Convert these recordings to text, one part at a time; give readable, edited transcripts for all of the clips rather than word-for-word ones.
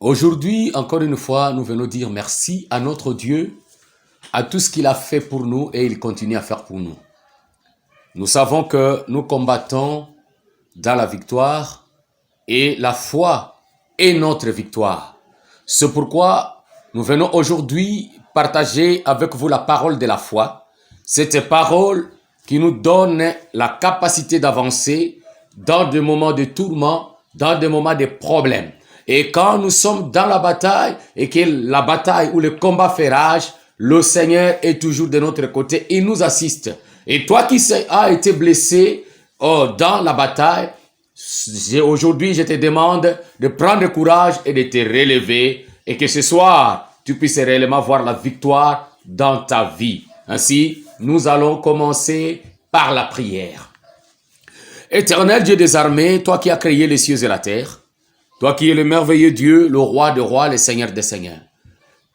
Aujourd'hui, encore une fois, nous venons dire merci à notre Dieu, à tout ce qu'il a fait pour nous et il continue à faire pour nous. Nous savons que nous combattons dans la victoire et la foi est notre victoire. C'est pourquoi nous venons aujourd'hui partager avec vous la parole de la foi. Cette parole qui nous donne la capacité d'avancer dans des moments de tourment, dans des moments de problèmes. Et quand nous sommes dans la bataille et que la bataille ou le combat fait rage, le Seigneur est toujours de notre côté, il nous assiste. Et toi qui as été blessé dans la bataille, aujourd'hui je te demande de prendre courage et de te relever et que ce soir tu puisses réellement voir la victoire dans ta vie. Ainsi, nous allons commencer par la prière. Éternel Dieu des armées, toi qui as créé les cieux et la terre, toi qui es le merveilleux Dieu, le roi des rois, le Seigneur des seigneurs.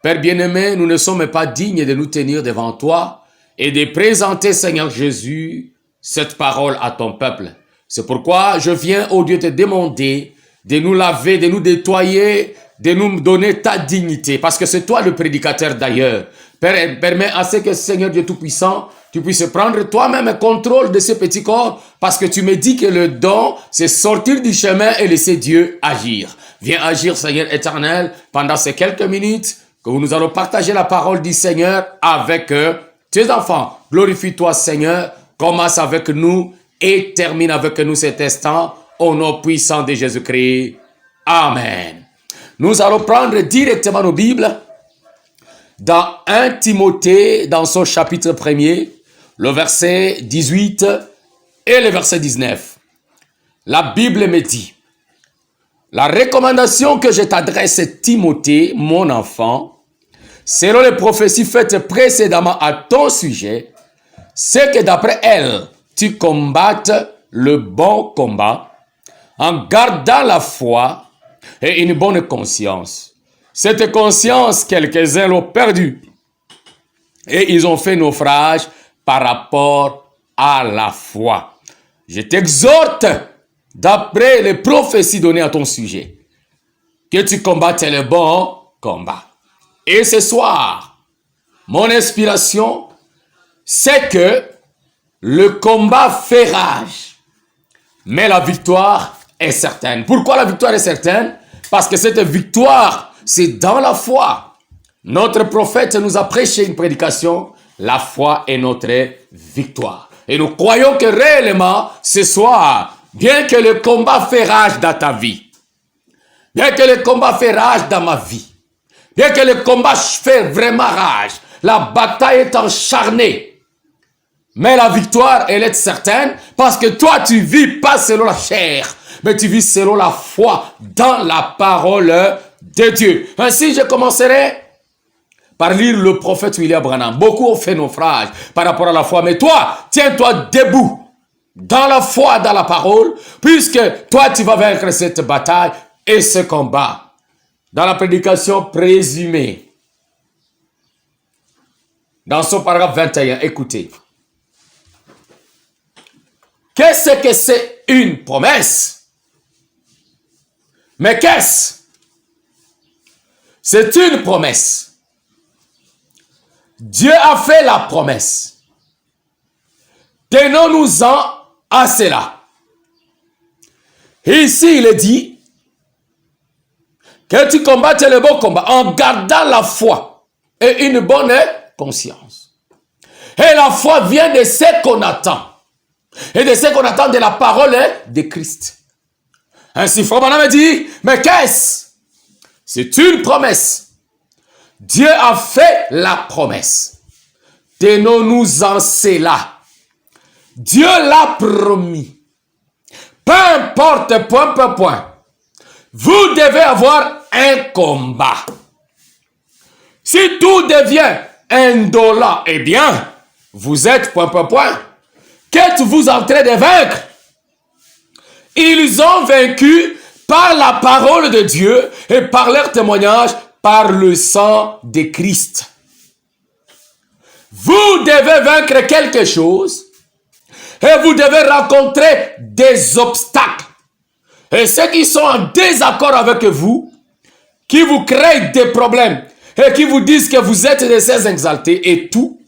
Père bien-aimé, nous ne sommes pas dignes de nous tenir devant toi et de présenter, Seigneur Jésus, cette parole à ton peuple. C'est pourquoi je viens, ô Dieu, te demander de nous laver, de nous nettoyer, de nous donner ta dignité, parce que c'est toi le prédicateur d'ailleurs. Père, permets à ce que, Seigneur Dieu Tout-Puissant, tu puisses prendre toi-même contrôle de ce petit corps, parce que tu me dis que le don, c'est sortir du chemin et laisser Dieu agir. Viens agir, Seigneur éternel, pendant ces quelques minutes que nous allons partager la parole du Seigneur avec tes enfants. Glorifie-toi, Seigneur, commence avec nous et termine avec nous cet instant, au nom puissant de Jésus-Christ. Amen. Nous allons prendre directement nos Bibles dans 1 Timothée, dans son chapitre 1er, le verset 18 et le verset 19. La Bible me dit, la recommandation que je t'adresse, Timothée, mon enfant, selon les prophéties faites précédemment à ton sujet, c'est que d'après elles, tu combattes le bon combat en gardant la foi et une bonne conscience. Cette conscience, quelques-uns l'ont perdue et ils ont fait naufrage par rapport à la foi. Je t'exhorte, d'après les prophéties données à ton sujet, que tu combattes le bon combat. Et ce soir, mon inspiration, c'est que le combat fait rage, mais la victoire est certaine. Pourquoi la victoire est certaine? Parce que cette victoire, c'est dans la foi. Notre prophète nous a prêché une prédication, la foi est notre victoire. Et nous croyons que réellement, ce soir, bien que le combat fait rage dans ta vie, bien que le combat fait rage dans ma vie, bien que le combat fait vraiment rage, la bataille est acharnée, mais la victoire, elle est certaine parce que toi, tu vis pas selon la chair, mais tu vis selon la foi dans la parole de Dieu. Ainsi, je commencerai par lire le prophète William Branham. Beaucoup ont fait naufrage par rapport à la foi, mais toi, tiens-toi debout dans la foi, dans la parole, puisque toi, tu vas vaincre cette bataille et ce combat. Dans la prédication présumée, dans son paragraphe 21, écoutez. Qu'est-ce que c'est une promesse? Mais qu'est-ce? C'est une promesse. Dieu a fait la promesse. Tenons-nous-en à cela. Ici, il est dit que tu combattes le bon combat en gardant la foi et une bonne conscience. Et la foi vient de ce qu'on attend. Et de ce qu'on attend de la parole de Christ. Ainsi, Frère Branham dit, mais qu'est-ce? C'est une promesse. Dieu a fait la promesse. Tenons-nous en cela. Dieu l'a promis. Peu importe, point. Vous devez avoir un combat. Si tout devient indolent, eh bien, vous êtes point. Qu'êtes-vous en train de vaincre? Ils ont vaincu par la parole de Dieu et par leur témoignage, par le sang de Christ. Vous devez vaincre quelque chose et vous devez rencontrer des obstacles. Et ceux qui sont en désaccord avec vous, qui vous créent des problèmes et qui vous disent que vous êtes des saints exaltés et tout,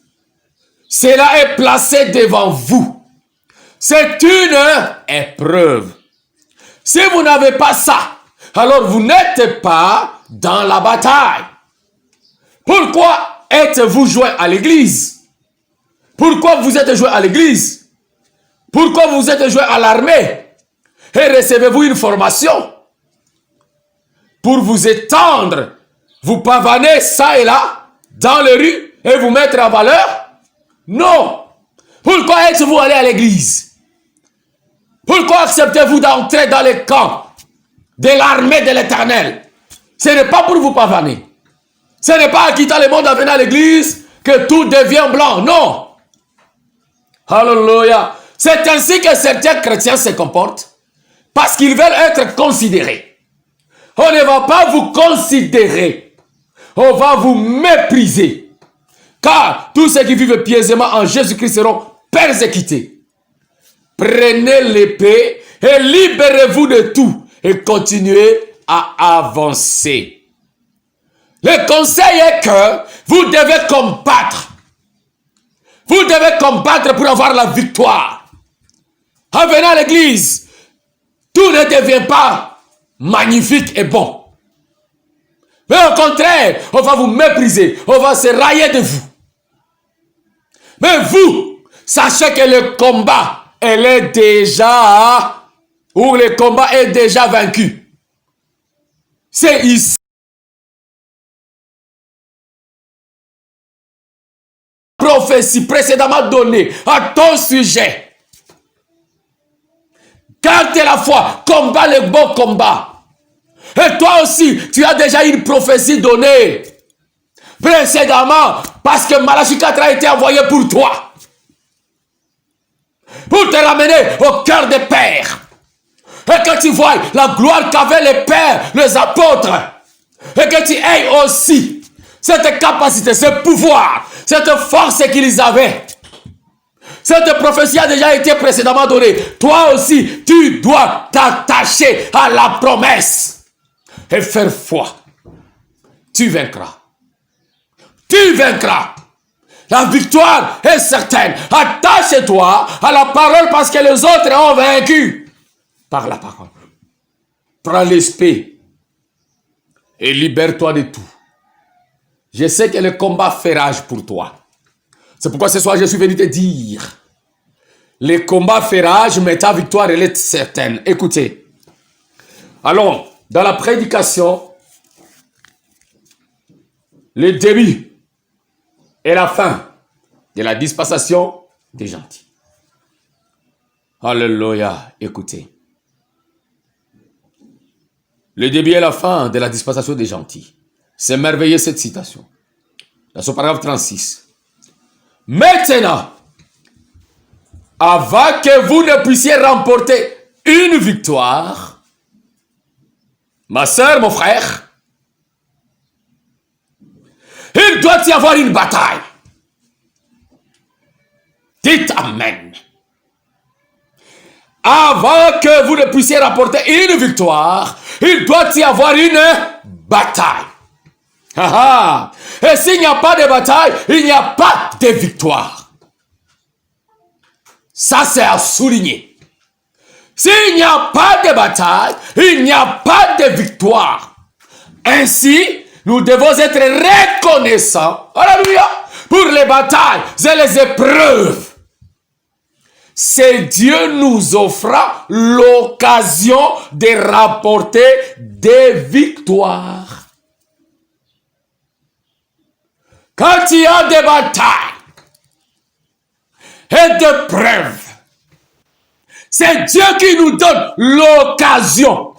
cela est placé devant vous. C'est une épreuve. Si vous n'avez pas ça, alors vous n'êtes pas dans la bataille. Pourquoi êtes-vous joint à l'église? Pourquoi vous êtes joint à l'église? Pourquoi vous êtes joint à l'armée? Et recevez-vous une formation pour vous étendre, vous pavaner ça et là, dans les rues et vous mettre en valeur? Non. Pourquoi êtes-vous allé à l'église? Pourquoi acceptez-vous d'entrer dans les camps de l'armée de l'Éternel? Ce n'est pas pour vous pavaner. Ce n'est pas en quittant le monde en venant à l'église que tout devient blanc. Non. Alléluia. C'est ainsi que certains chrétiens se comportent parce qu'ils veulent être considérés. On ne va pas vous considérer. On va vous mépriser. Car tous ceux qui vivent pieusement en Jésus-Christ seront persécutés. Prenez l'épée et libérez-vous de tout et continuez à avancer. Le conseil est que vous devez combattre. Vous devez combattre pour avoir la victoire. En venant à l'église, tout ne devient pas magnifique et bon. Mais au contraire, on va vous mépriser, on va se railler de vous. Mais vous, sachez que le combat, elle est déjà, ou le combat est déjà vaincu. C'est ici. Prophétie précédemment donnée à ton sujet. Garde la foi, combat le bon combat. Et toi aussi, tu as déjà une prophétie donnée précédemment parce que Malachie 4 a été envoyé pour toi. Pour te ramener au cœur des pères. Et que tu vois la gloire qu'avaient les pères, les apôtres. Et que tu aies aussi cette capacité, ce pouvoir, cette force qu'ils avaient. Cette prophétie a déjà été précédemment donnée. Toi aussi, tu dois t'attacher à la promesse et faire foi. Tu vaincras. Tu vaincras. La victoire est certaine. Attache-toi à la parole parce que les autres ont vaincu par la parole. Prends l'esprit et libère-toi de tout. Je sais que le combat fait rage pour toi. C'est pourquoi ce soir je suis venu te dire, le combat fait rage, mais ta victoire elle est certaine. Écoutez, allons dans la prédication, le début et la fin de la dispensation des gentils. Alléluia, écoutez. Le début et la fin de la dispensation des gentils. C'est merveilleux cette citation. Dans ce paragraphe 36. Maintenant, avant que vous ne puissiez remporter une victoire, ma soeur, mon frère, il doit y avoir une bataille. Dites Amen. Avant que vous ne puissiez remporter une victoire, il doit y avoir une bataille. Ah, ah. Et s'il n'y a pas de bataille, il n'y a pas de victoire. Ça, c'est à souligner. S'il n'y a pas de bataille, il n'y a pas de victoire. Ainsi, nous devons être reconnaissants, alléluia, pour les batailles et les épreuves. C'est Dieu nous offrant l'occasion de rapporter des victoires. Quand il y a des batailles et des preuves, c'est Dieu qui nous donne l'occasion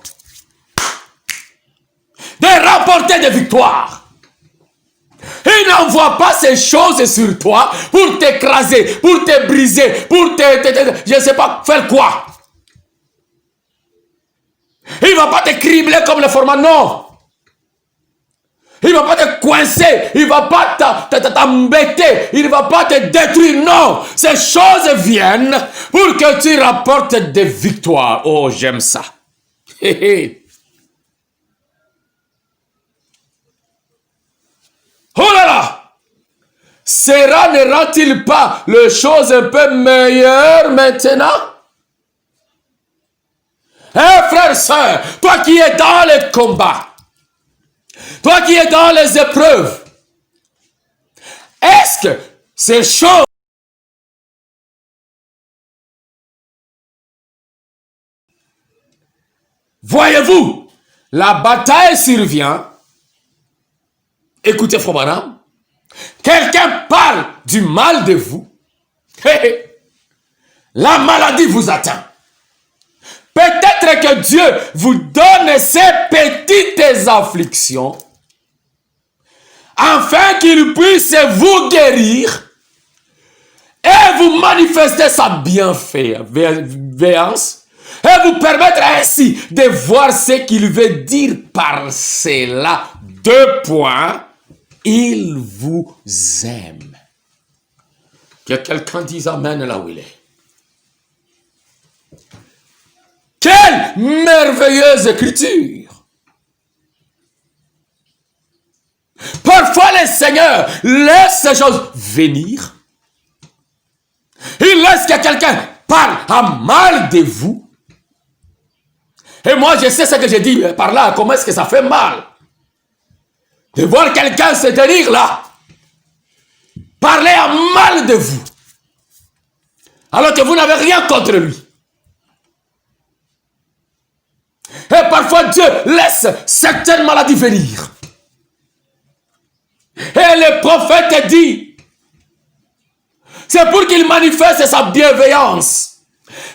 de rapporter des victoires. Il n'envoie pas ces choses sur toi pour t'écraser, pour te briser, pour je ne sais pas faire quoi. Il ne va pas te cribler comme le format, non. Il ne va pas te coincer, il ne va pas t'embêter, il ne va pas te détruire, non. Ces choses viennent pour que tu rapportes des victoires. Oh, j'aime ça. cela ne rend-il pas les choses un peu meilleures maintenant? Frère, sœur, toi qui es dans les combats, toi qui es dans les épreuves, est-ce que ces choses, voyez-vous, la bataille survient, écoutez Frère Branham, quelqu'un parle du mal de vous, la maladie vous atteint. Peut-être que Dieu vous donne ces petites afflictions afin qu'il puisse vous guérir et vous manifester sa bienveillance et vous permettre ainsi de voir ce qu'il veut dire par cela. 2 points. Il vous aime. Que quelqu'un dise amen là où il est. Quelle merveilleuse écriture! Parfois, le Seigneur laisse ces choses venir. Il laisse que quelqu'un parle à mal de vous. Et moi, je sais ce que je dis par là. Comment est-ce que ça fait mal? De voir quelqu'un se tenir là. Parler à mal de vous. Alors que vous n'avez rien contre lui. Et parfois, Dieu laisse certaines maladies venir. Et le prophète dit, c'est pour qu'il manifeste sa bienveillance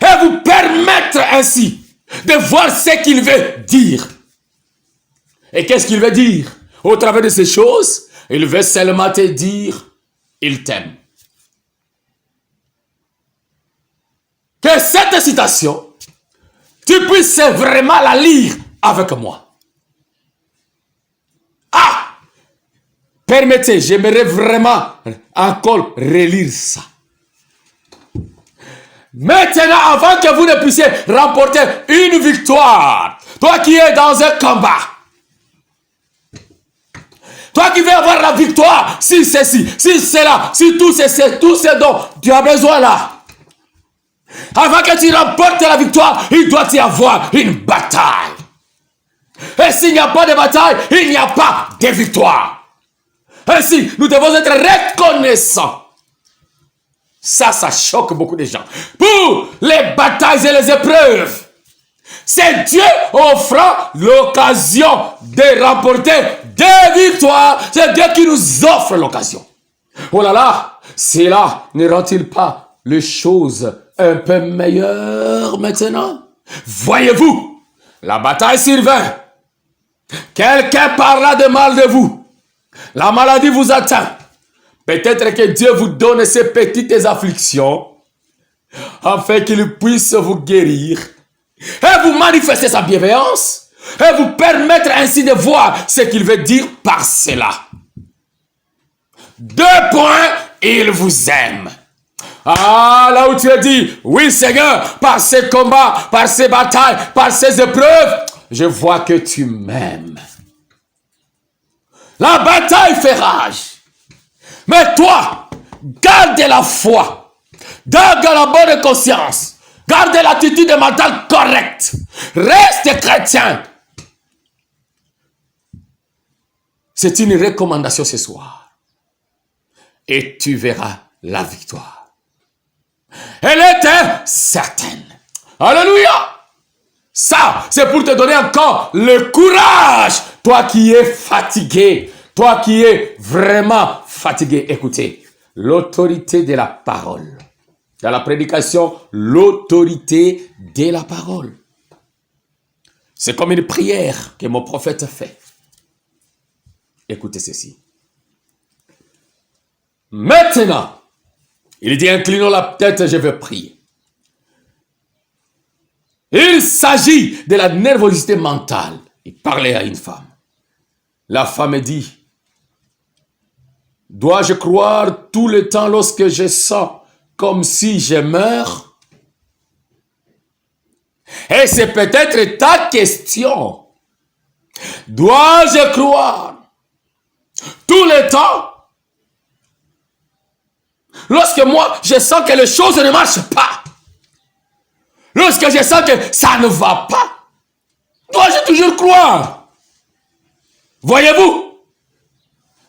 et vous permettre ainsi de voir ce qu'il veut dire. Et qu'est-ce qu'il veut dire? Au travers de ces choses, il veut seulement te dire, il t'aime. Que cette citation, tu puisses vraiment la lire avec moi. Ah! Permettez, j'aimerais vraiment encore relire ça. Maintenant, avant que vous ne puissiez remporter une victoire, toi qui es dans un combat, toi qui veux avoir la victoire, si ceci, si cela, si tout ce dont tu as besoin là, avant que tu remportes la victoire, il doit y avoir une bataille. Et s'il n'y a pas de bataille, il n'y a pas de victoire. Ainsi, nous devons être reconnaissants. Ça choque beaucoup de gens. Pour les batailles et les épreuves, c'est Dieu offrant l'occasion de remporter des victoires. C'est Dieu qui nous offre l'occasion. Oh là là, cela ne rend-il pas les choses un peu meilleures maintenant? Voyez-vous, la bataille survint. Quelqu'un parla de mal de vous. La maladie vous atteint. Peut-être que Dieu vous donne ces petites afflictions afin qu'il puisse vous guérir et vous manifester sa bienveillance et vous permettre ainsi de voir ce qu'il veut dire par cela. 2 points, il vous aime. Ah, là où tu as dit, oui Seigneur, par ces combats, par ces batailles, par ces épreuves, je vois que tu m'aimes. La bataille fait rage. Mais toi, garde la foi. Garde la bonne conscience. Garde l'attitude mentale correcte. Reste chrétien. C'est une recommandation ce soir. Et tu verras la victoire. Elle était certaine. Alléluia. Ça, c'est pour te donner encore le courage. Toi qui es fatigué. Toi qui es vraiment fatigué. Écoutez, l'autorité de la parole. Dans la prédication, l'autorité de la parole. C'est comme une prière que mon prophète fait. Écoutez ceci. Maintenant, il dit, inclinons la tête, je vais prier. Il s'agit de la nervosité mentale. Il parlait à une femme. La femme dit, dois-je croire tout le temps lorsque je sens comme si je meurs? Et c'est peut-être ta question. Dois-je croire tout le temps lorsque moi, je sens que les choses ne marchent pas, lorsque je sens que ça ne va pas, dois-je toujours croire? Voyez-vous?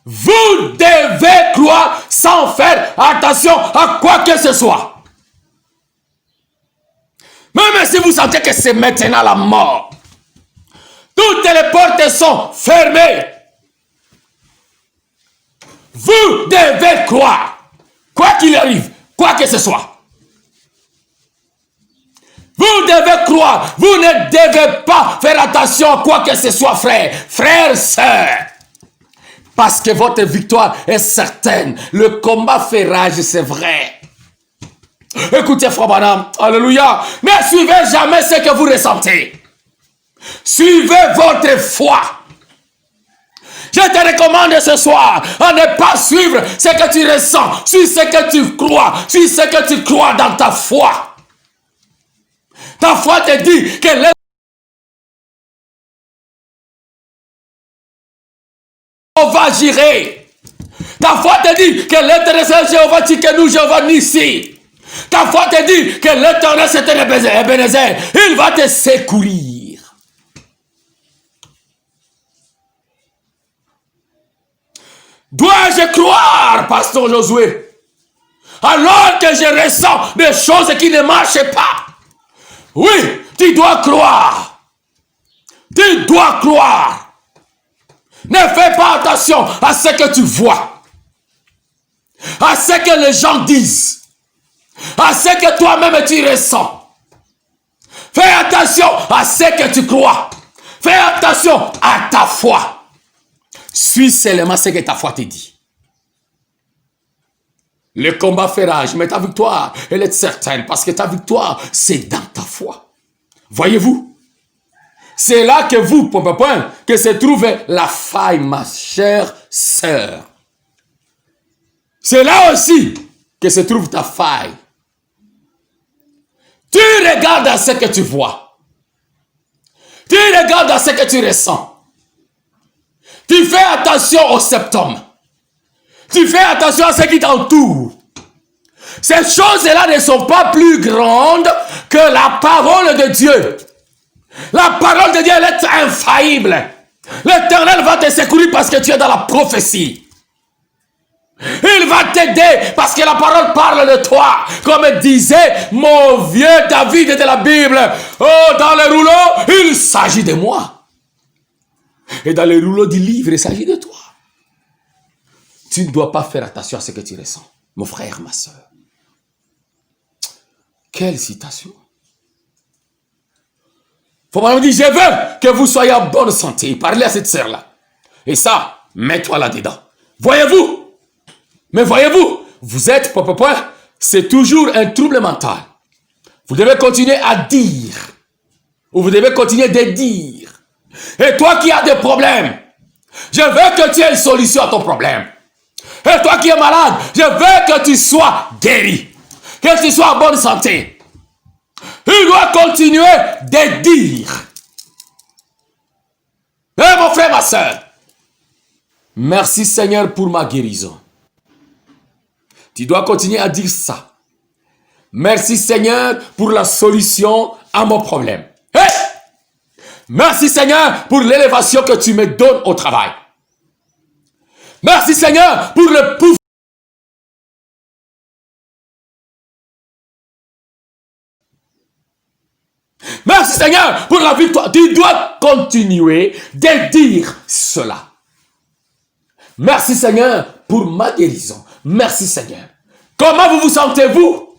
Vous devez croire sans faire attention à quoi que ce soit. Même si vous sentez que c'est maintenant la mort, toutes les portes sont fermées. Vous devez croire, quoi qu'il arrive, quoi que ce soit. Vous devez croire, vous ne devez pas faire attention à quoi que ce soit, frère, frère, sœur. Parce que votre victoire est certaine. Le combat fait rage, c'est vrai. Écoutez, frère Branham, alléluia, ne suivez jamais ce que vous ressentez. Suivez votre foi. Je te recommande ce soir à ne pas suivre ce que tu ressens, suis ce que tu crois, suis ce que tu crois dans ta foi. Ta foi te dit que Jéhovah Jireh. Ta foi te dit que l'éternel Jéhovah Tsidkenu, Jéhovah Nissi. Ta foi te dit que l'éternel c'est Ebenezer. Il va te secourir. Dois-je croire, pasteur Josué, alors que je ressens des choses qui ne marchent pas? Oui, tu dois croire. Tu dois croire. Ne fais pas attention à ce que tu vois, à ce que les gens disent, à ce que toi-même tu ressens. Fais attention à ce que tu crois. Fais attention à ta foi. Suis seulement ce que ta foi te dit. Le combat fait rage, mais ta victoire, elle est certaine, parce que ta victoire, c'est dans ta foi. Voyez-vous? C'est là que vous, que se trouve la faille, ma chère sœur. C'est là aussi que se trouve ta faille. Tu regardes à ce que tu vois. Tu regardes à ce que tu ressens. Tu fais attention aux symptômes. Tu fais attention à ce qui t'entoure. Ces choses-là ne sont pas plus grandes que la parole de Dieu. La parole de Dieu, elle est infaillible. L'Éternel va te secourir parce que tu es dans la prophétie. Il va t'aider parce que la parole parle de toi. Comme disait mon vieux David de la Bible. Oh, dans les rouleaux, il s'agit de moi. Et dans les rouleaux du livre, il s'agit de toi. Tu ne dois pas faire attention à ce que tu ressens, mon frère, ma soeur. Quelle citation. Faut me dire, je veux que vous soyez en bonne santé. Parlez à cette sœur-là. Et ça, mets-toi là-dedans. Voyez-vous? Mais voyez-vous, vous êtes, c'est toujours un trouble mental. Vous devez continuer à dire. Ou vous devez continuer de dire. Et toi qui as des problèmes, je veux que tu aies une solution à ton problème. Et toi qui es malade, je veux que tu sois guéri. Que tu sois en bonne santé. Il doit continuer de dire. Mon frère, ma soeur, merci Seigneur pour ma guérison. Tu dois continuer à dire ça. Merci Seigneur pour la solution à mon problème. Hey! Merci Seigneur pour l'élévation que tu me donnes au travail. Merci Seigneur pour le pouvoir. Merci Seigneur pour la victoire. Tu dois continuer de dire cela. Merci Seigneur pour ma guérison. Merci Seigneur. Comment vous vous sentez-vous?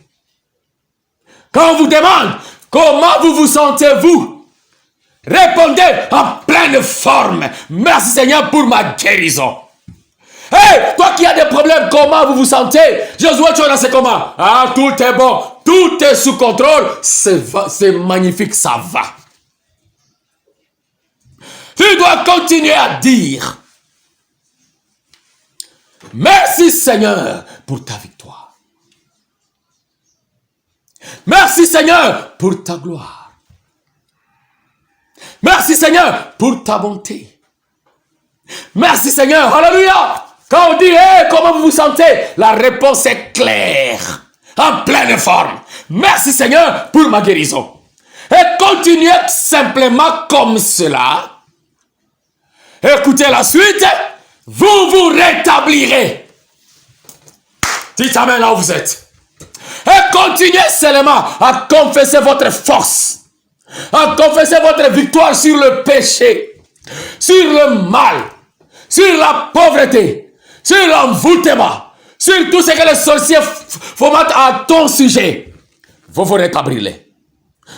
Quand on vous demande comment vous vous sentez-vous, répondez en pleine forme. Merci Seigneur pour ma guérison. Hey, toi qui as des problèmes, comment vous vous sentez? Josué, tu es comment? Ah, tout est bon. Tout est sous contrôle. C'est magnifique, ça va. Tu dois continuer à dire. Merci Seigneur pour ta victoire. Merci Seigneur pour ta gloire. Merci Seigneur pour ta bonté. Merci Seigneur. Alléluia. Quand on dit, hey, comment vous vous sentez? La réponse est clair, en pleine forme. Merci Seigneur pour ma guérison. Et continuez simplement comme cela. Écoutez la suite. Vous vous rétablirez. Dites amen là où vous êtes. Et continuez seulement à confesser votre force. À confesser votre victoire sur le péché. Sur le mal. Sur la pauvreté. Sur l'envoûtement. Sur tout ce que les sorciers fomentent à ton sujet. Vous vous rétabrirez.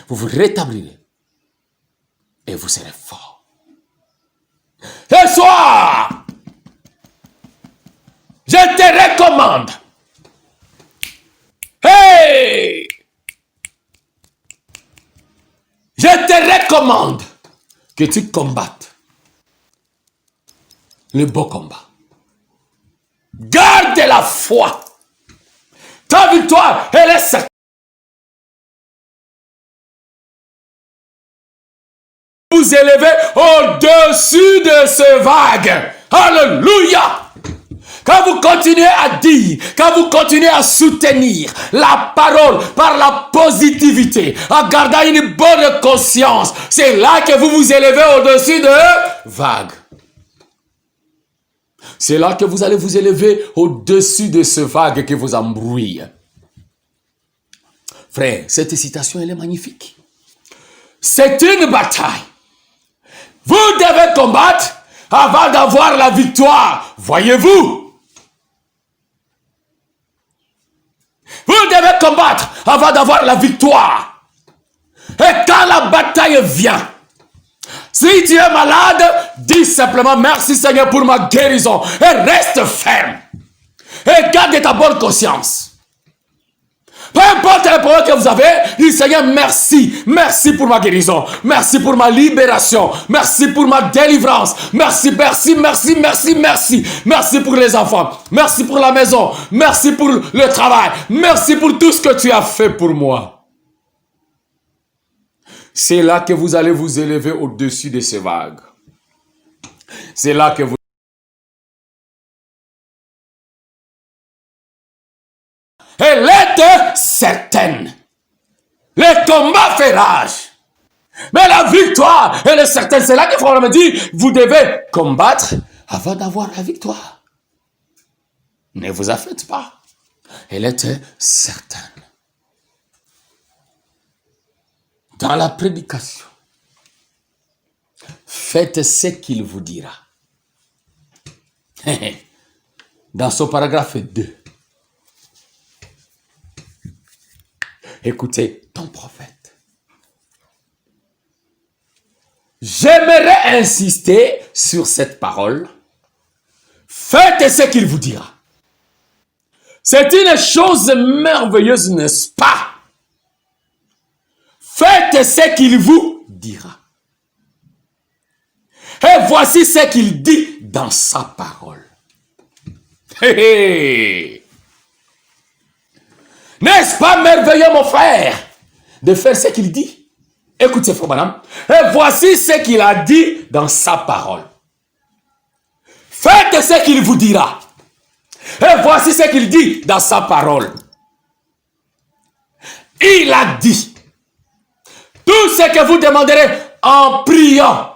Vous vous rétabrirez. Et vous serez fort. Ce soir, je te recommande. Hey! Je te recommande que tu combattes le beau combat. Garde la foi. Ta victoire, elle est certaine. Vous élevez au-dessus de ce vague. Alléluia. Quand vous continuez à dire, quand vous continuez à soutenir la parole par la positivité, en gardant une bonne conscience, c'est là que vous vous élevez au-dessus de vagues. C'est là que vous allez vous élever au-dessus de ce vague qui vous embrouille. Frère, cette citation, elle est magnifique. C'est une bataille. Vous devez combattre avant d'avoir la victoire. Voyez-vous? Vous devez combattre avant d'avoir la victoire. Et quand la bataille vient, si tu es malade, dis simplement merci Seigneur pour ma guérison. Et reste ferme. Et garde ta bonne conscience. Peu importe les problèmes que vous avez, dis Seigneur merci. Merci pour ma guérison. Merci pour ma libération. Merci pour ma délivrance. Merci, merci, merci, merci, merci. Merci pour les enfants. Merci pour la maison. Merci pour le travail. Merci pour tout ce que tu as fait pour moi. C'est là que vous allez vous élever au-dessus de ces vagues. C'est là que vous... Elle est certaine. Le combat fait rage. Mais la victoire, elle est certaine. C'est là que Frère me dit, vous devez combattre avant d'avoir la victoire. Ne vous affaites pas. Elle était certaine. Dans la prédication, faites ce qu'il vous dira. Dans ce paragraphe 2, écoutez ton prophète. J'aimerais insister sur cette parole. Faites ce qu'il vous dira. C'est une chose merveilleuse, n'est-ce pas? Faites ce qu'il vous dira. Et voici ce qu'il dit dans sa parole. N'est-ce pas merveilleux, mon frère, de faire ce qu'il dit? Écoutez, frère madame. Et voici ce qu'il a dit dans sa parole. Faites ce qu'il vous dira. Et voici ce qu'il dit dans sa parole. Il a dit. Tout ce que vous demanderez en priant,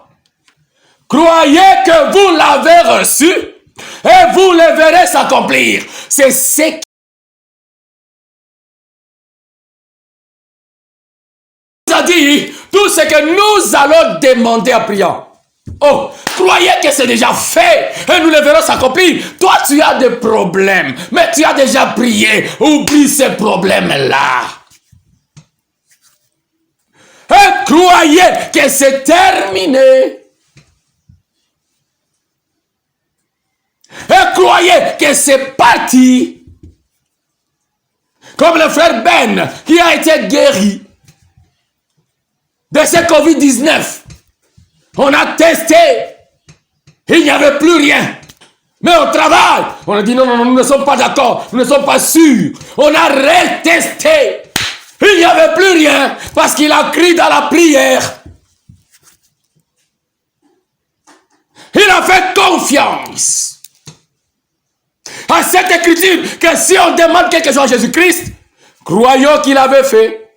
croyez que vous l'avez reçu et vous le verrez s'accomplir. C'est ce qui nous a dit, tout ce que nous allons demander en priant. Oh, croyez que c'est déjà fait et nous le verrons s'accomplir. Toi, tu as des problèmes, mais tu as déjà prié. Oublie ces problèmes-là. Et croyez que c'est terminé. Et croyez que c'est parti. Comme le frère Ben qui a été guéri de ce Covid-19. On a testé. Il n'y avait plus rien. Mais au travail, on a dit non, non, non, nous ne sommes pas d'accord. Nous ne sommes pas sûrs. On a retesté. Il n'y avait plus rien parce qu'il a crié dans la prière. Il a fait confiance à ce cette écriture que si on demande quelque chose à Jésus-Christ, croyons qu'il avait fait.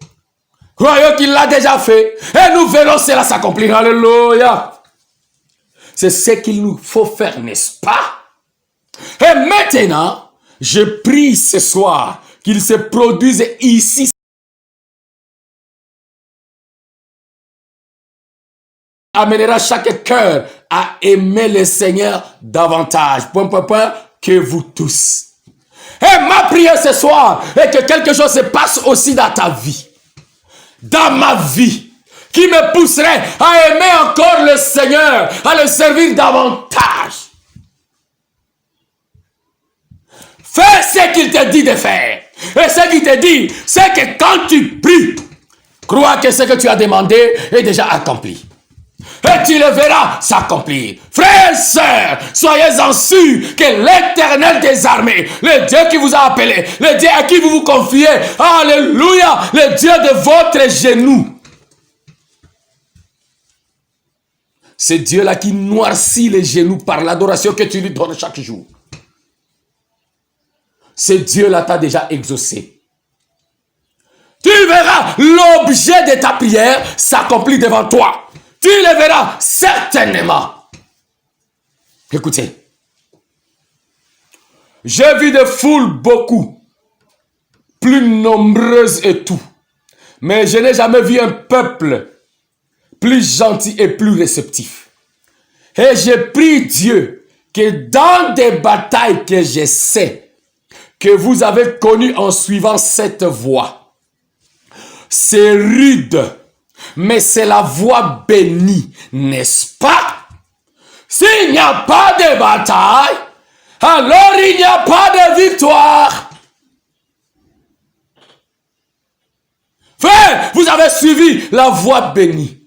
Croyons qu'il l'a déjà fait. Et nous verrons cela s'accomplir. Alléluia. C'est ce qu'il nous faut faire, n'est-ce pas? Et maintenant, je prie ce soir qu'il se produise ici. Amènera chaque cœur à aimer le Seigneur davantage. Que vous tous. Et ma prière ce soir est que quelque chose se passe aussi dans ta vie. Dans ma vie. Qui me pousserait à aimer encore le Seigneur. À le servir davantage. Fais ce qu'il te dit de faire. Et ce qu'il te dit, c'est que quand tu pries, crois que ce que tu as demandé est déjà accompli. Et tu le verras s'accomplir. Frères et sœurs, soyez-en sûrs que l'Éternel des armées, le Dieu qui vous a appelé, le Dieu à qui vous vous confiez, alléluia, le Dieu de votre genou. Ce Dieu-là qui noircit les genoux par l'adoration que tu lui donnes chaque jour. Ce Dieu-là t'a déjà exaucé. Tu verras l'objet de ta prière s'accomplir devant toi. Tu le verras certainement. Écoutez. J'ai vu des foules beaucoup, plus nombreuses et tout. Mais je n'ai jamais vu un peuple plus gentil et plus réceptif. Et je prie Dieu que dans des batailles que je sais que vous avez connues en suivant cette voie, c'est rude. Mais c'est la voie bénie, n'est-ce pas? S'il n'y a pas de bataille, alors il n'y a pas de victoire. Frère, vous avez suivi la voie bénie,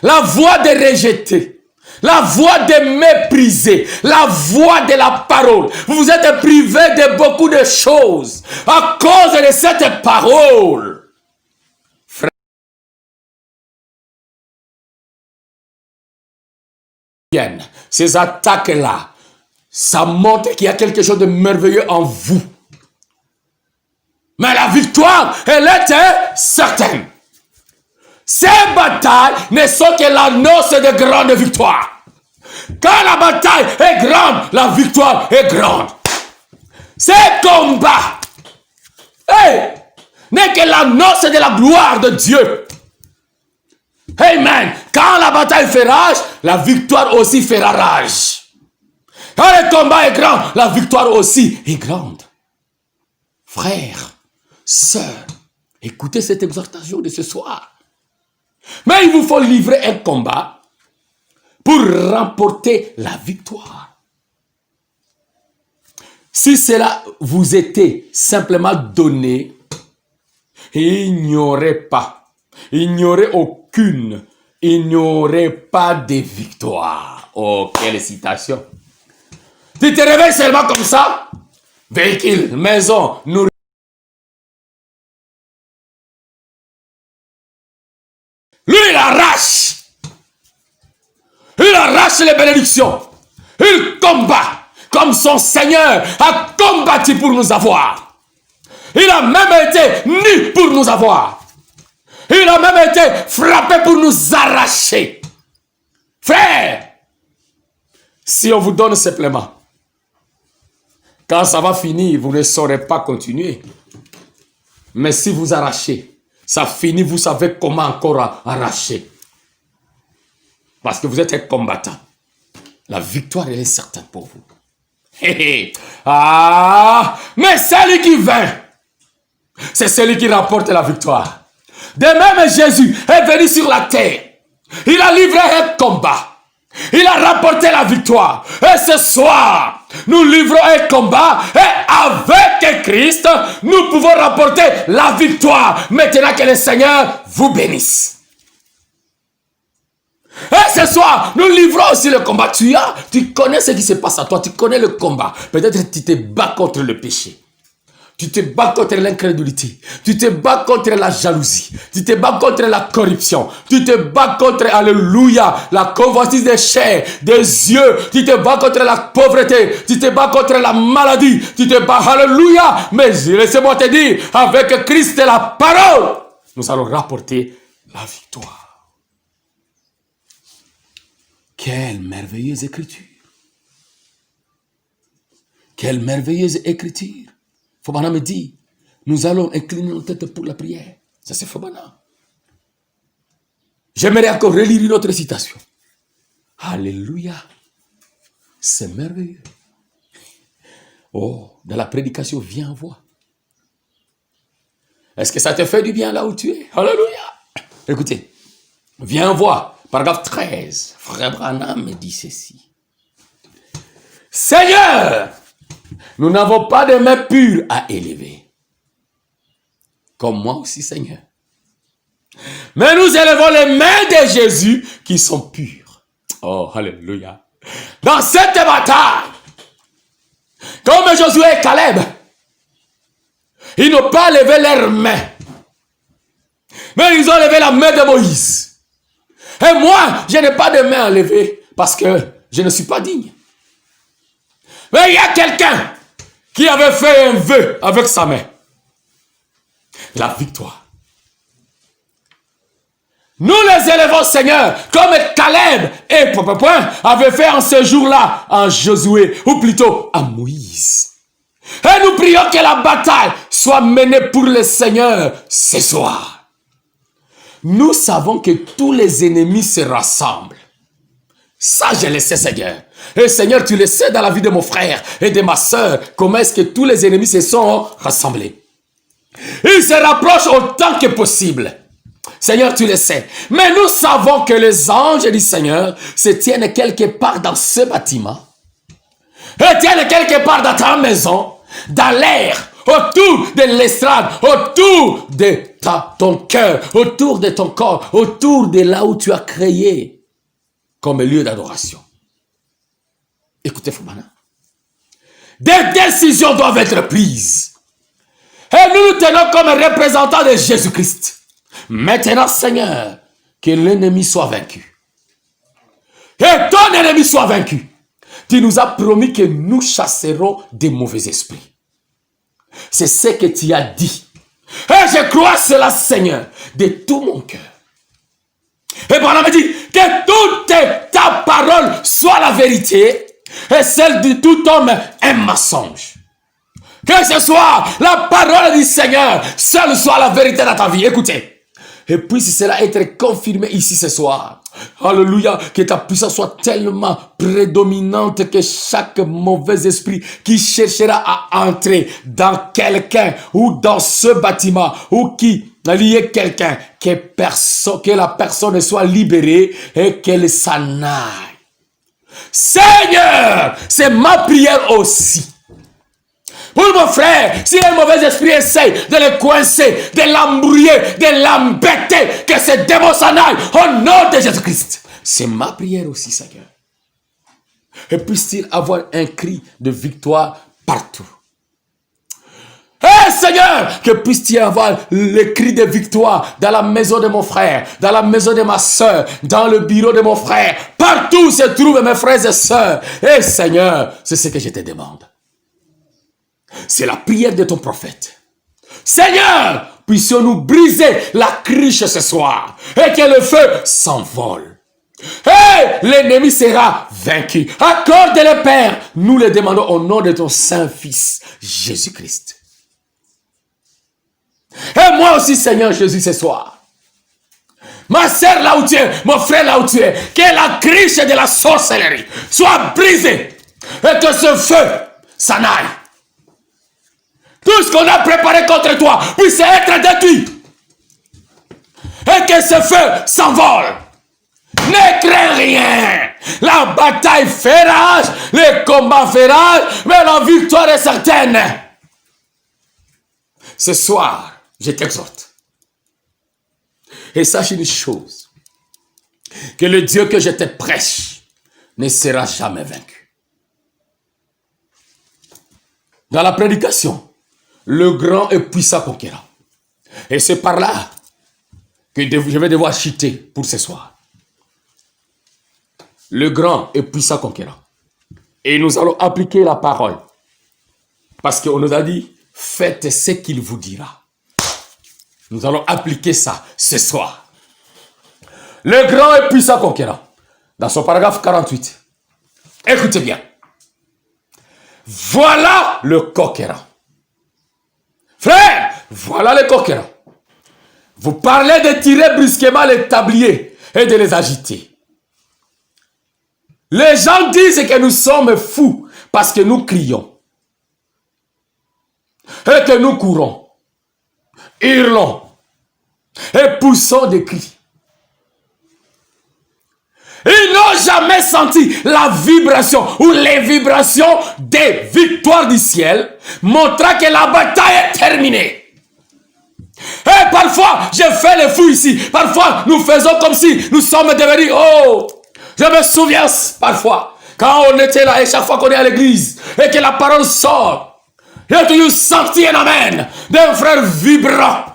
la voie de rejeter, la voie de mépriser, la voie de la parole. Vous vous êtes privé de beaucoup de choses à cause de cette parole. Ces attaques-là, ça montre qu'il y a quelque chose de merveilleux en vous. Mais la victoire, elle était certaine. Ces batailles ne sont que l'annonce de grandes victoires. Quand la bataille est grande, la victoire est grande. Ces combats n'est que l'annonce de la gloire de Dieu. Amen. Quand la bataille fait rage, la victoire aussi fera rage. Quand le combat est grand, la victoire aussi est grande. Frères, sœurs, écoutez cette exhortation de ce soir. Mais il vous faut livrer un combat pour remporter la victoire. Si cela vous était simplement donné, il n'y aurait aucune, il n'y aurait pas de victoire. Oh, quelle citation. Tu te réveilles seulement comme ça? Véhicule, maison, nourriture. Lui, il arrache. Il arrache les bénédictions. Il combat comme son Seigneur a combattu pour nous avoir. Il a même été nu pour nous avoir. Il a même été frappé pour nous arracher. Frère, si on vous donne simplement, quand ça va finir, vous ne saurez pas continuer. Mais si vous arrachez, ça finit, vous savez comment encore arracher. Parce que vous êtes un combattant. La victoire, elle est certaine pour vous. Mais celui qui vainc, c'est celui qui remporte la victoire. De même, Jésus est venu sur la terre. Il a livré un combat. Il a remporté la victoire. Et ce soir, nous livrons un combat. Et avec Christ, nous pouvons remporter la victoire. Maintenant que le Seigneur vous bénisse. Et ce soir, nous livrons aussi le combat. Tu connais ce qui se passe à toi. Tu connais le combat. Peut-être que tu te bats contre le péché. Tu te bats contre l'incrédulité. Tu te bats contre la jalousie. Tu te bats contre la corruption. Tu te bats contre, alléluia, la convoitise des chairs, des yeux. Tu te bats contre la pauvreté. Tu te bats contre la maladie. Tu te bats, alléluia. Mais laissez-moi te dire, avec Christ et la parole, nous allons rapporter la victoire. Quelle merveilleuse écriture. Quelle merveilleuse écriture. Fobana me dit, nous allons incliner nos têtes pour la prière. Ça c'est Fobana. J'aimerais encore relire une autre citation. Alléluia. C'est merveilleux. Oh, dans la prédication, viens voir. Est-ce que ça te fait du bien là où tu es? Alléluia. Écoutez, viens voir. Paragraphe 13. Frère Branham me dit ceci. Seigneur, nous n'avons pas de mains pures à élever. Comme moi aussi, Seigneur. Mais nous élevons les mains de Jésus qui sont pures. Oh, alléluia. Dans cette bataille, comme Josué et Caleb, ils n'ont pas levé leurs mains. Mais ils ont levé la main de Moïse. Et moi, je n'ai pas de main à lever parce que je ne suis pas digne. Mais il y a quelqu'un qui avait fait un vœu avec sa main. La victoire. Nous les élevons, Seigneur, comme Caleb et avaient fait en ce jour-là en Josué, ou plutôt à Moïse. Et nous prions que la bataille soit menée pour le Seigneur ce soir. Nous savons que tous les ennemis se rassemblent. Ça, je le sais, Seigneur. Et Seigneur, tu le sais dans la vie de mon frère et de ma soeur, comment est-ce que tous les ennemis se sont rassemblés. Ils se rapprochent autant que possible. Seigneur, tu le sais. Mais nous savons que les anges du Seigneur se tiennent quelque part dans ce bâtiment. Et tiennent quelque part dans ta maison, dans l'air, autour de l'estrade, autour de ton cœur, autour de ton corps, autour de là où tu as créé comme lieu d'adoration. Écoutez, Fobana. Des décisions doivent être prises. Et nous nous tenons comme représentants de Jésus-Christ. Maintenant, Seigneur, que l'ennemi soit vaincu. Et ton ennemi soit vaincu. Tu nous as promis que nous chasserons des mauvais esprits. C'est ce que tu as dit. Et je crois cela, Seigneur, de tout mon cœur. Et Branham me dit que toute ta parole soit la vérité et celle de tout homme un mensonge. Que ce soit la parole du Seigneur, seule soit la vérité dans ta vie. Écoutez. Et puisse cela être confirmé ici ce soir. Alléluia. Que ta puissance soit tellement prédominante que chaque mauvais esprit qui cherchera à entrer dans quelqu'un ou dans ce bâtiment ou qui lié quelqu'un, que la personne soit libérée et qu'elle s'en aille. Seigneur, c'est ma prière aussi. Pour mon frère, si un mauvais esprit essaye de le coincer, de l'embrouiller, de l'embêter, que ce démon s'en aille au nom de Jésus-Christ. C'est ma prière aussi, Seigneur. Et puisse-t-il avoir un cri de victoire partout. Seigneur, que puisse-t-il avoir le cri de victoire dans la maison de mon frère, dans la maison de ma soeur, dans le bureau de mon frère, partout où se trouvent mes frères et sœurs. Seigneur, c'est ce que je te demande. C'est la prière de ton prophète. Seigneur, puissions-nous briser la cruche ce soir et que le feu s'envole. L'ennemi sera vaincu. Accorde-le, Père. Nous le demandons au nom de ton Saint-Fils, Jésus-Christ. Et moi aussi, Seigneur Jésus, ce soir. Ma sœur là où tu es, mon frère là où tu es, que la cruche de la sorcellerie soit brisée et que ce feu s'en aille. Tout ce qu'on a préparé contre toi puisse être détruit. Et que ce feu s'envole. Ne crains rien. La bataille fait rage, les combats fait rage, mais la victoire est certaine. Ce soir, je t'exhorte. Et sache une chose. Que le Dieu que je te prêche ne sera jamais vaincu. Dans la prédication, le grand et puissant conquérant. Et c'est par là que je vais devoir chuter pour ce soir. Le grand et puissant conquérant. Et nous allons appliquer la parole. Parce qu'on nous a dit, faites ce qu'il vous dira. Nous allons appliquer ça ce soir. Le grand et puissant conquérant. Dans son paragraphe 48. Écoutez bien. Voilà le conquérant. Frère, voilà le conquérant. Vous parlez de tirer brusquement les tabliers et de les agiter. Les gens disent que nous sommes fous parce que nous crions. Et que nous courons, hurlons et poussons des cris. Ils n'ont jamais senti la vibration ou les vibrations des victoires du ciel, montrant que la bataille est terminée. Et parfois, je fais les fous ici. Parfois, nous faisons comme si nous sommes devenus... Oh, je me souviens parfois, quand on était là et chaque fois qu'on est à l'église et que la parole sort, j'ai toujours senti un amen d'un frère vibrant.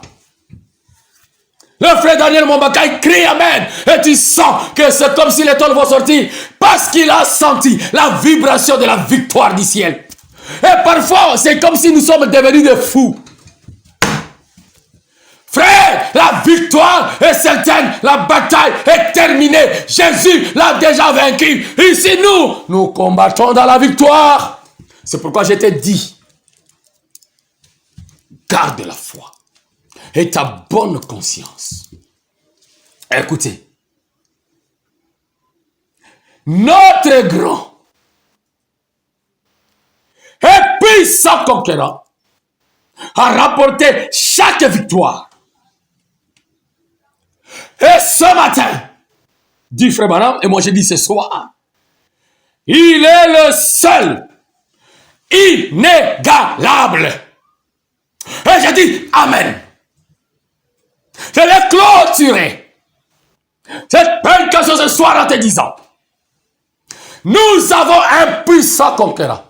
Le frère Daniel Mombaka, il crie amen. Et tu sens que c'est comme si les étoiles vont sortir. Parce qu'il a senti la vibration de la victoire du ciel. Et parfois, c'est comme si nous sommes devenus des fous. Frère, la victoire est certaine. La bataille est terminée. Jésus l'a déjà vaincu. Ici, nous combattons dans la victoire. C'est pourquoi je t'ai dit, garde la foi et ta bonne conscience. Écoutez, notre grand et puissant conquérant a rapporté chaque victoire. Et ce matin, dit Frère Branham, et moi je dis ce soir, il est le seul, inégalable. Et je dis Amen. Je vais clôturer cette prédication ce soir en te disant, nous avons un puissant conquérant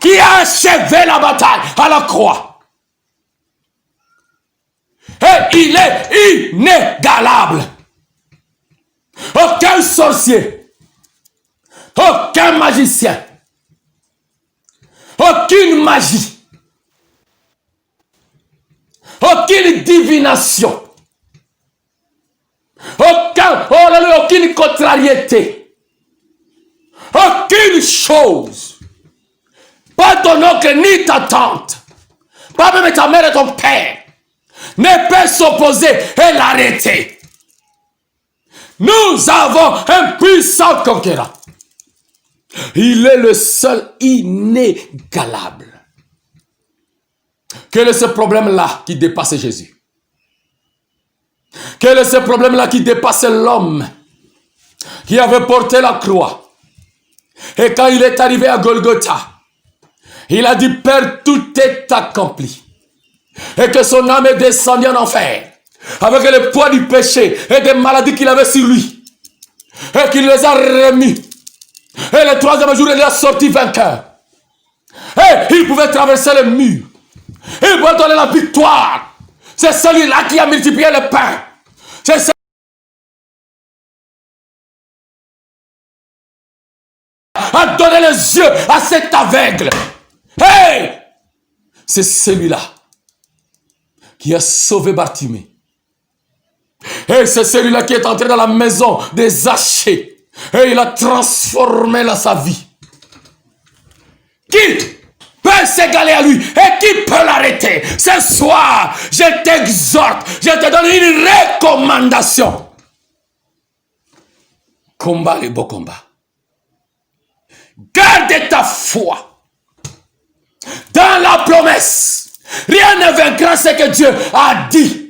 qui a achevé la bataille à la croix. Et il est inégalable. Aucun sorcier, aucun magicien, aucune magie, aucune divination, aucune contrariété, aucune chose, pas ton oncle ni ta tante, pas même ta mère et ton père, ne peut s'opposer et l'arrêter. Nous avons un puissant conquérant. Il est le seul inégalable. Quel est ce problème-là qui dépasse Jésus? Quel est ce problème-là qui dépasse l'homme qui avait porté la croix? Et quand il est arrivé à Golgotha, il a dit, Père, tout est accompli. Et que son âme est descendue en enfer, avec le poids du péché et des maladies qu'il avait sur lui. Et qu'il les a remis. Et le troisième jour, il a sorti vainqueur. Et il pouvait traverser le mur. Il pouvait donner la victoire. C'est celui-là qui a multiplié le pain. C'est celui qui a donné les yeux à cet aveugle. Hey! C'est celui-là qui a sauvé Bartimée. Et c'est celui-là qui est entré dans la maison des Zachée. Et il a transformé sa vie. Qui peut s'égaler à lui et qui peut l'arrêter? Ce soir, je t'exhorte, je te donne une recommandation. Combat les beaux combats. Garde ta foi dans la promesse. Rien ne vaincra ce que Dieu a dit.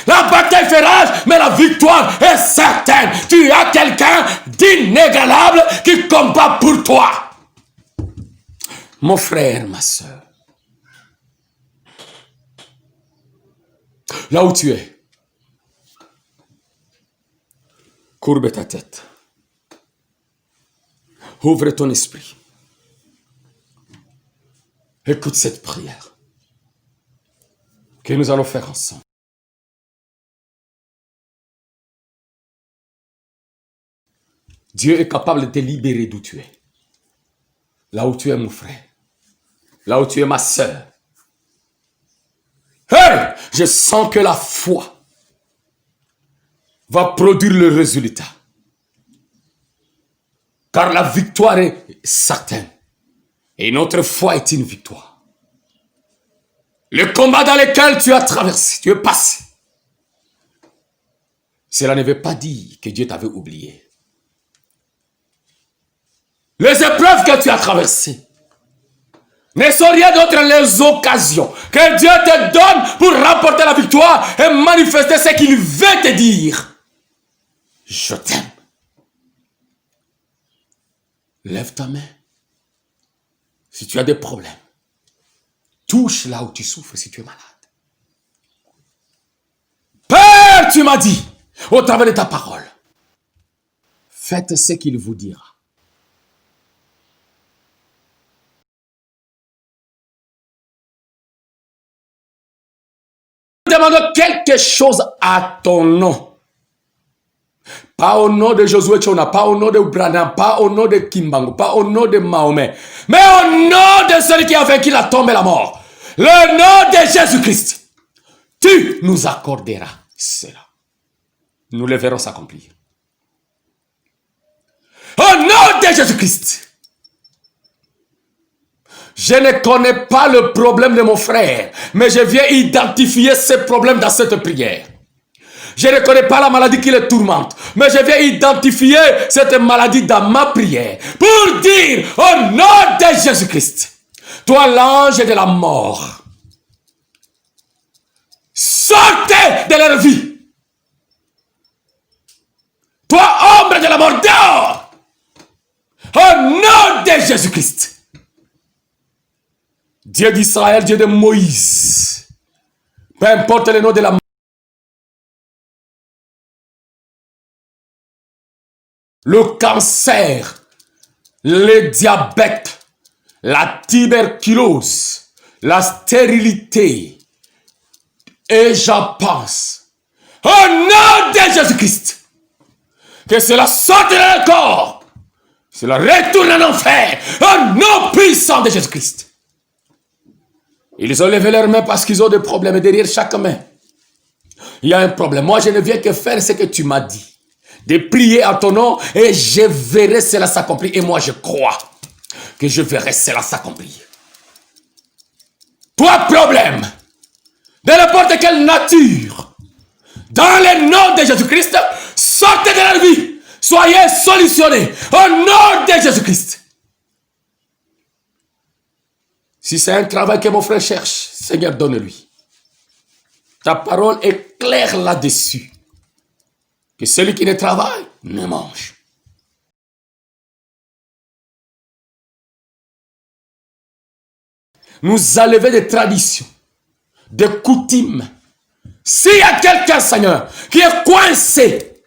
La bataille fait rage, mais la victoire est certaine. Tu as quelqu'un d'inégalable qui combat pour toi. Mon frère, ma soeur, là où tu es, courbe ta tête. Ouvre ton esprit. Écoute cette prière que nous allons faire ensemble. Dieu est capable de te libérer d'où tu es. Là où tu es mon frère. Là où tu es ma sœur. Hey! Je sens que la foi va produire le résultat. Car la victoire est certaine. Et notre foi est une victoire. Le combat dans lequel tu as traversé, tu es passé. Cela ne veut pas dire que Dieu t'avait oublié. Les épreuves que tu as traversées ne sont rien d'autre que les occasions que Dieu te donne pour remporter la victoire et manifester ce qu'il veut te dire. Je t'aime. Lève ta main. Si tu as des problèmes, touche là où tu souffres si tu es malade. Père, tu m'as dit, au travers de ta parole, faites ce qu'il vous dira. Demande quelque chose à ton nom. Pas au nom de Josué Chona, pas au nom de Branham, pas au nom de Kimbangu, pas au nom de Mahomet, mais au nom de celui qui a vaincu la tombe et la mort. Le nom de Jésus-Christ. Tu nous accorderas cela. Nous le verrons s'accomplir. Au nom de Jésus-Christ. Je ne connais pas le problème de mon frère, mais je viens identifier ce problème dans cette prière. Je ne connais pas la maladie qui le tourmente, mais je viens identifier cette maladie dans ma prière pour dire au nom de Jésus-Christ, toi l'ange de la mort, sortez de leur vie. Toi ombre de la mort, dehors. Au nom de Jésus-Christ. Dieu d'Israël, Dieu de Moïse, peu importe le nom de la le cancer, le diabète, la tuberculose, la stérilité, et j'en pense. Au nom de Jésus-Christ, que cela sorte de leur corps, cela retourne en enfer, au nom puissant de Jésus-Christ. Ils ont levé leurs mains parce qu'ils ont des problèmes. Et derrière chaque main, il y a un problème. Moi, je ne viens que faire ce que tu m'as dit. De prier à ton nom et je verrai cela s'accomplir. Et moi, je crois que je verrai cela s'accomplir. Toi, problème, de n'importe quelle nature, dans le nom de Jésus-Christ, sortez de la vie. Soyez solutionnés au nom de Jésus-Christ. Si c'est un travail que mon frère cherche, Seigneur, donne-lui. Ta parole est claire là-dessus. Que celui qui ne travaille, ne mange. Nous enlever des traditions, des coutumes. S'il y a quelqu'un, Seigneur, qui est coincé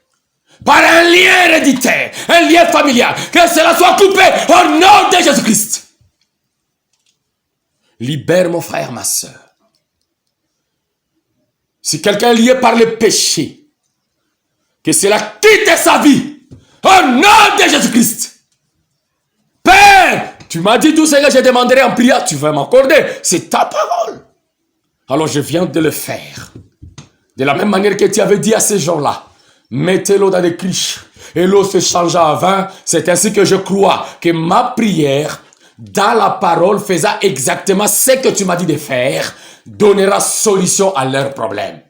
par un lien héréditaire, un lien familial, que cela soit coupé au nom de Jésus-Christ. Libère mon frère, ma soeur. Si quelqu'un est lié par le péché, que cela quitte sa vie. Au nom de Jésus-Christ. Père, tu m'as dit tout ce que je demanderai en prière. Tu vas m'accorder. C'est ta parole. Alors je viens de le faire. De la même manière que tu avais dit à ces gens-là. Mettez l'eau dans des criches. Et l'eau se changea en vin. C'est ainsi que je crois que ma prière, dans la parole, faisant exactement ce que tu m'as dit de faire, donnera solution à leurs problèmes.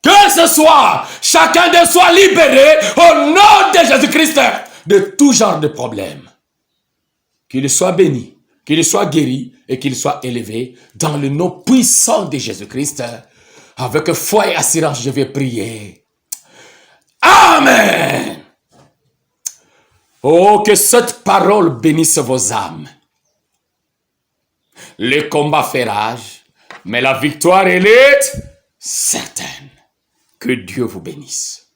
Que ce soit, chacun de soit libéré au nom de Jésus-Christ de tout genre de problème. Qu'il soit béni, qu'il soit guéri et qu'il soit élevé dans le nom puissant de Jésus-Christ. Avec foi et assurance, je vais prier. Amen. Oh, que cette parole bénisse vos âmes. Le combat fait rage, mais la victoire, elle est certaine. Que Dieu vous bénisse.